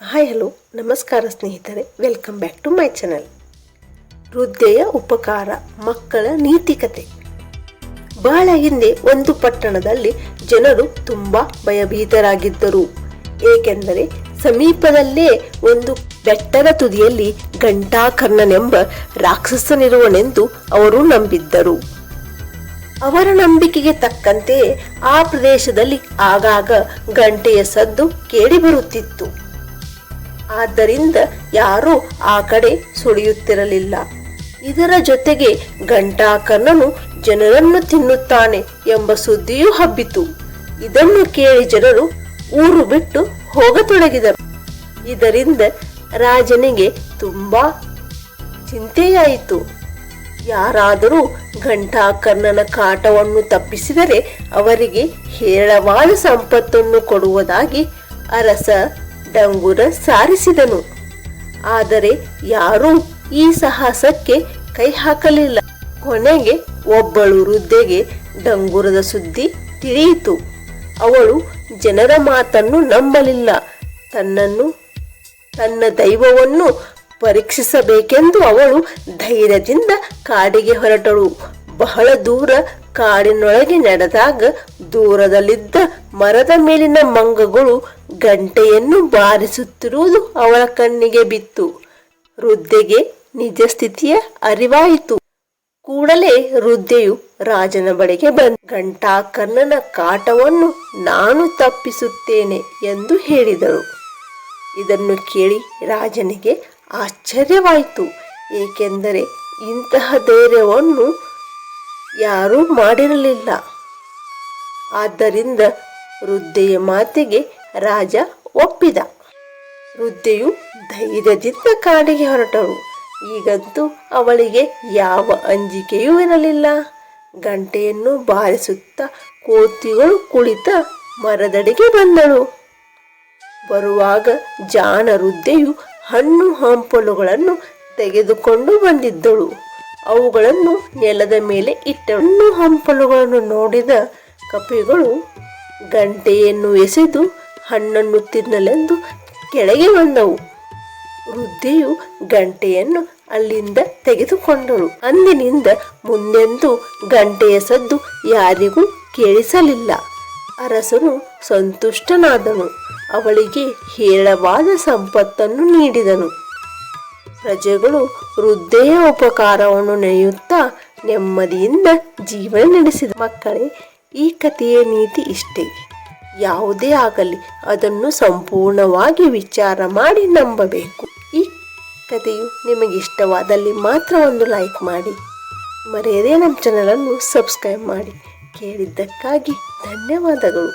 Hi hello ನಮಸ್ಕಾರ ಸ್ನೇಹಿತರೆ, welcome back to my channel. ವೃದ್ಧೆಯ ಉಪಕಾರ ಮಕ್ಕಳ ನೀತಿಕತೆ. ಬಹಳ ಹಿಂದೆ ಒಂದು ಪಟ್ಟಣದಲ್ಲಿ ಜನರು ತುಂಬಾ ಭಯಭೀತರಾಗಿದ್ದರು. ಏಕೆಂದರೆ ಸಮೀಪದಲ್ಲೇ ಒಂದು ಬೆಟ್ಟದ ತುದಿಯಲ್ಲಿ ಘಂಟಾಕರ್ಣನೆಂಬ ರಾಕ್ಷಸನಿರುವನೆಂದು ಅವರು ನಂಬಿದ್ದರು. ಅವರ ನಂಬಿಕೆಗೆ ತಕ್ಕಂತೆ ಆ ಪ್ರದೇಶದಲ್ಲಿ ಆಗಾಗ ಗಂಟೆಯ ಸದ್ದು ಕೇಳಿಬರುತ್ತಿತ್ತು. ಆದ್ದರಿಂದ ಯಾರೂ ಆ ಕಡೆ ಸುಳಿಯುತ್ತಿರಲಿಲ್ಲ. ಇದರ ಜೊತೆಗೆ ಘಂಟಾಕರ್ಣನು ಜನರನ್ನು ತಿನ್ನುತ್ತಾನೆ ಎಂಬ ಸುದ್ದಿಯೂ ಹಬ್ಬಿತು. ಇದನ್ನು ಕೇಳಿ ಜನರು ಊರು ಬಿಟ್ಟು ಹೋಗತೊಡಗಿದರು. ಇದರಿಂದ ರಾಜನಿಗೆ ತುಂಬಾ ಚಿಂತೆಯಾಯಿತು. ಯಾರಾದರೂ ಘಂಟಾಕರ್ಣನ ಕಾಟವನ್ನು ತಪ್ಪಿಸಿದರೆ ಅವರಿಗೆ ಹೇರಳವಾದ ಸಂಪತ್ತನ್ನು ಕೊಡುವುದಾಗಿ ಅರಸ ಡಂಗುರ ಸಾರಿಸಿದನು. ಆದರೆ ಯಾರೂ ಈ ಸಾಹಸಕ್ಕೆ ಕೈ ಹಾಕಲಿಲ್ಲ. ಕೊನೆಗೆ ಒಬ್ಬಳು ವೃದ್ಧೆಗೆ ಡಂಗುರದ ಸುದ್ದಿ ತಿಳಿಯಿತು. ಅವಳು ಜನರ ಮಾತನ್ನು ನಂಬಲಿಲ್ಲ. ತನ್ನ ದೈವವನ್ನು ಪರೀಕ್ಷಿಸಬೇಕೆಂದು ಅವಳು ಧೈರ್ಯದಿಂದ ಕಾಡಿಗೆ ಹೊರಟಳು. ಬಹಳ ದೂರ ಕಾಡಿನೊಳಗೆ ನಡೆದಾಗ ದೂರದಲ್ಲಿದ್ದ ಮರದ ಮೇಲಿನ ಮಂಗಗಳು ಗಂಟೆಯನ್ನು ಬಾರಿಸುತ್ತಿರುವುದು ಅವಳ ಕಣ್ಣಿಗೆ ಬಿತ್ತು. ವೃದ್ಧೆಗೆ ನಿಜ ಸ್ಥಿತಿಯ ಅರಿವಾಯಿತು. ಕೂಡಲೇ ವೃದ್ಧೆಯು ರಾಜನ ಬಳಿಗೆ ಬಂದು ಘಂಟಾಕರ್ಣನ ಕಾಟವನ್ನು ನಾನು ತಪ್ಪಿಸುತ್ತೇನೆ ಎಂದು ಹೇಳಿದಳು. ಇದನ್ನು ಕೇಳಿ ರಾಜನಿಗೆ ಆಶ್ಚರ್ಯವಾಯಿತು. ಏಕೆಂದರೆ ಇಂತಹ ಧೈರ್ಯವನ್ನು ಯಾರೂ ಮಾಡಿರಲಿಲ್ಲ. ಆದ್ದರಿಂದ ವೃದ್ಧೆಯ ಮಾತಿಗೆ ರಾಜ ಒಪ್ಪಿದ. ವೃದ್ಧೆಯು ಧೈರ್ಯದಿಂದ ಕಾಡಿಗೆ ಹೊರಟಳು. ಈಗಂತೂ ಅವಳಿಗೆ ಯಾವ ಅಂಜಿಕೆಯೂ ಇರಲಿಲ್ಲ. ಗಂಟೆಯನ್ನು ಬಾರಿಸುತ್ತಾ ಕೋತಿಗಳು ಕುಳಿತ ಮರದಡಿಗೆ ಬಂದಳು. ಬರುವಾಗ ಜಾಣ ವೃದ್ಧೆಯು ಹಣ್ಣು ಹಂಪಲುಗಳನ್ನು ತೆಗೆದುಕೊಂಡು ಬಂದಿದ್ದಳು. ಅವುಗಳನ್ನು ನೆಲದ ಮೇಲೆ ಇಟ್ಟಳು. ಹಣ್ಣು ಹಂಪಲುಗಳನ್ನು ನೋಡಿದ ಕಪಿಗಳು ಗಂಟೆಯನ್ನು ಎಸೆದು ಹಣ್ಣನ್ನು ತಿನ್ನಲೆಂದು ಕೆಳಗೆ ಬಂದವು. ವೃದ್ಧೆಯು ಗಂಟೆಯನ್ನು ಅಲ್ಲಿಂದ ತೆಗೆದುಕೊಂಡಳು. ಅಂದಿನಿಂದ ಮುಂದೆಂದೂ ಗಂಟೆಯ ಸದ್ದು ಯಾರಿಗೂ ಕೇಳಿಸಲಿಲ್ಲ. ಅರಸನು ಸಂತುಷ್ಟನಾದನು. ಅವಳಿಗೆ ಹೇರಳವಾದ ಸಂಪತ್ತನ್ನು ನೀಡಿದನು. ಪ್ರಜೆಗಳು ವೃದ್ಧೆಯ ಉಪಕಾರವನ್ನು ನೆನೆಯುತ್ತಾ ನೆಮ್ಮದಿಯಿಂದ ಜೀವನ ನಡೆಸಿದ. ಮಕ್ಕಳೇ, ಈ ಕಥೆಯ ನೀತಿ ಇಷ್ಟೇ. ಯಾವುದೇ ಆಗಲಿ ಅದನ್ನು ಸಂಪೂರ್ಣವಾಗಿ ವಿಚಾರ ಮಾಡಿ ನಂಬಬೇಕು. ಈ ಕಥೆಯು ನಿಮಗೆ ಇಷ್ಟವಾದಲ್ಲಿ ಮಾತ್ರ ಒಂದು ಲೈಕ್ ಮಾಡಿ. ಮರೆಯದೇ ನಮ್ಮ ಚಾನಲನ್ನು ಸಬ್ಸ್ಕ್ರೈಬ್ ಮಾಡಿ. ಕೇಳಿದ್ದಕ್ಕಾಗಿ ಧನ್ಯವಾದಗಳು.